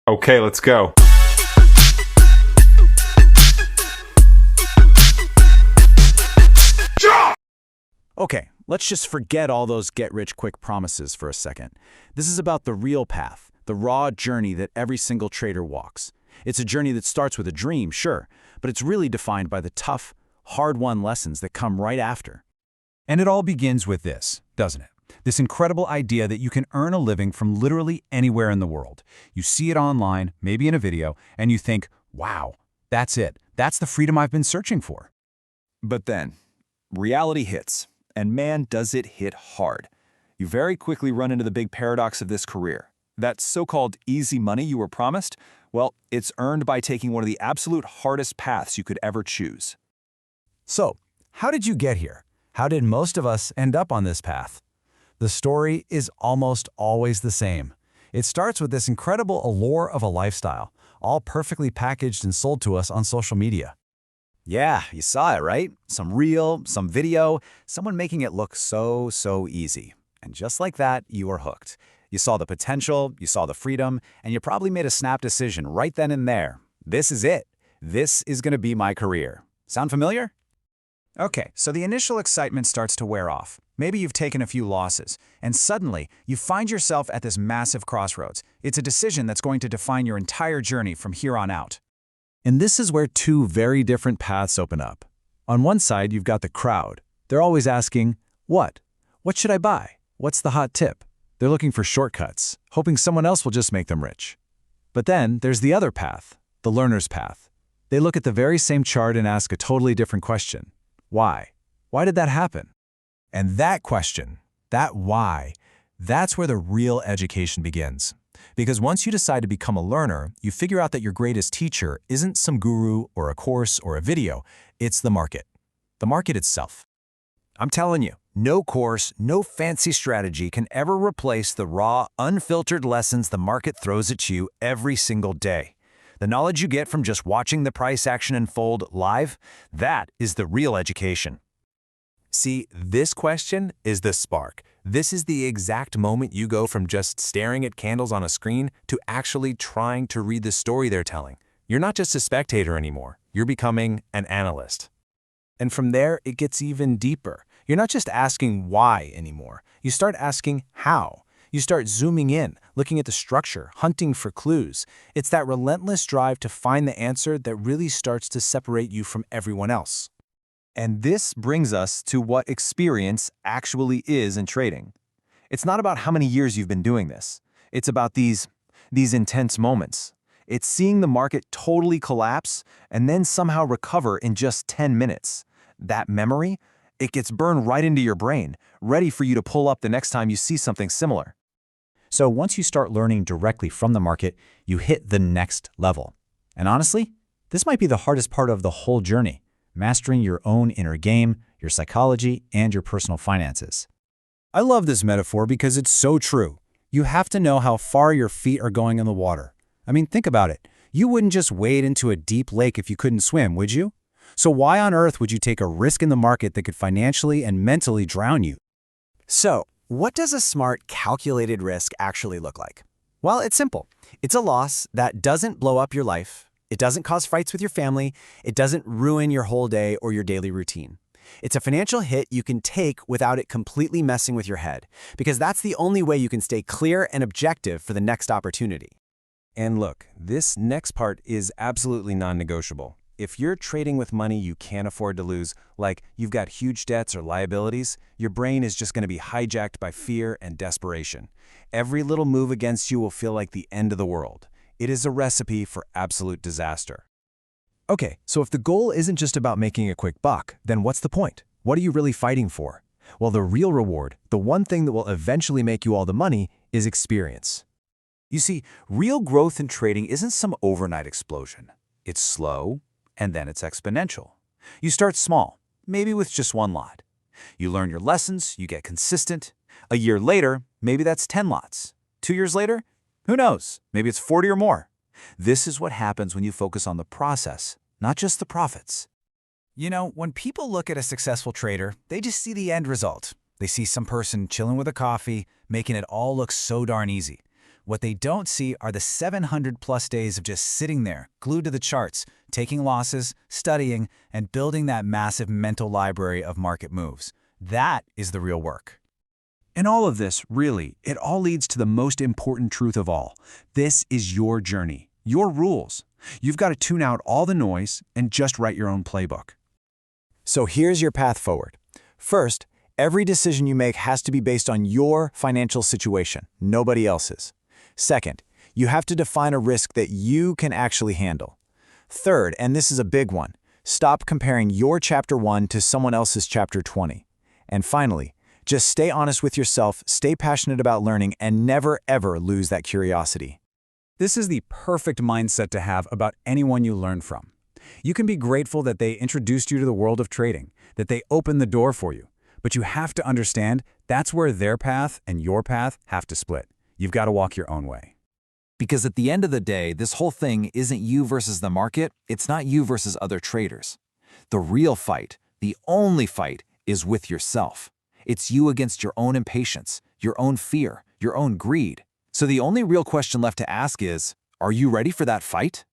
Okay, let's go. Okay, let's just forget all those get-rich-quick promises for a second. This is about the real path, the raw journey that every single trader walks. It's a journey that starts with a dream, sure, but it's really defined by the tough, hard-won lessons that come right after. And it all begins with this, doesn't it? This incredible idea that you can earn a living from literally anywhere in the world. You see it online, maybe in a video, and you think, wow, that's it. That's the freedom I've been searching for. But then, reality hits, and man, does it hit hard. You very quickly run into the big paradox of this career. That so-called easy money you were promised, well, it's earned by taking one of the absolute hardest paths you could ever choose. So, how did you get here? How did most of us end up on this path? The story is almost always the same. It starts with this incredible allure of a lifestyle, all perfectly packaged and sold to us on social media. Yeah, you saw it, right? Some reel, some video, someone making it look so easy. And just like that, you were hooked. You saw the potential, you saw the freedom, and you probably made a snap decision right then and there. This is it. This is going to be my career. Sound familiar? Okay, so the initial excitement starts to wear off. Maybe you've taken a few losses, and suddenly you find yourself at this massive crossroads. It's a decision that's going to define your entire journey from here on out. And this is where two very different paths open up. On one side, you've got the crowd. They're always asking, what? What should I buy? What's the hot tip? They're looking for shortcuts, hoping someone else will just make them rich. But then there's the other path, the learner's path. They look at the very same chart and ask a totally different question. Why? Why did that happen? And that question, that why, that's where the real education begins. Because once you decide to become a learner, you figure out that your greatest teacher isn't some guru or a course or a video, it's the market itself. I'm telling you, no course, no fancy strategy can ever replace the raw, unfiltered lessons the market throws at you every single day. The knowledge you get from just watching the price action unfold live, that is the real education. See, this question is the spark. This is the exact moment you go from just staring at candles on a screen to actually trying to read the story they're telling. You're not just a spectator anymore. You're becoming an analyst. And from there, it gets even deeper. You're not just asking why anymore. You start asking how. You start zooming in, looking at the structure, hunting for clues. It's that relentless drive to find the answer that really starts to separate you from everyone else. And this brings us to what experience actually is in trading. It's not about how many years you've been doing this. It's about these intense moments. It's seeing the market totally collapse and then somehow recover in just 10 minutes. That memory, it gets burned right into your brain, ready for you to pull up the next time you see something similar. So once you start learning directly from the market, you hit the next level. And honestly, this might be the hardest part of the whole journey. Mastering your own inner game, your psychology, and your personal finances. I love this metaphor because it's so true. You have to know how far your feet are going in the water. I mean, think about it. You wouldn't just wade into a deep lake if you couldn't swim, would you? So why on earth would you take a risk in the market that could financially and mentally drown you? So, what does a smart, calculated risk actually look like? Well, it's simple. It's a loss that doesn't blow up your life. It doesn't cause fights with your family. It doesn't ruin your whole day or your daily routine. It's a financial hit you can take without it completely messing with your head, because that's the only way you can stay clear and objective for the next opportunity. And look, this next part is absolutely non-negotiable. If you're trading with money you can't afford to lose, like you've got huge debts or liabilities, your brain is just going to be hijacked by fear and desperation. Every little move against you will feel like the end of the world. It is a recipe for absolute disaster. Okay, so if the goal isn't just about making a quick buck, then what's the point? What are you really fighting for? Well, the real reward, the one thing that will eventually make you all the money, is experience. You see, real growth in trading isn't some overnight explosion. It's slow, and then it's exponential. You start small, maybe with just one lot. You learn your lessons, you get consistent. A year later, maybe that's 10 lots. 2 years later, who knows? Maybe it's 40 or more. This is what happens when you focus on the process, not just the profits. You know, when people look at a successful trader, they just see the end result. They see some person chilling with a coffee, making it all look so darn easy. What they don't see are the 700+ days of just sitting there, glued to the charts, taking losses, studying, and building that massive mental library of market moves. That is the real work. In all of this, really, it all leads to the most important truth of all. This is your journey, your rules. You've got to tune out all the noise and just write your own playbook. So here's your path forward. First, every decision you make has to be based on your financial situation, nobody else's. Second, you have to define a risk that you can actually handle. Third, and this is a big one, stop comparing your Chapter 1 to someone else's Chapter 20. And finally, just stay honest with yourself, stay passionate about learning, and never ever lose that curiosity. This is the perfect mindset to have about anyone you learn from. You can be grateful that they introduced you to the world of trading, that they opened the door for you. But you have to understand that's where their path and your path have to split. You've got to walk your own way. Because at the end of the day, this whole thing isn't you versus the market, it's not you versus other traders. The real fight, the only fight, is with yourself. It's you against your own impatience, your own fear, your own greed. So the only real question left to ask is, are you ready for that fight?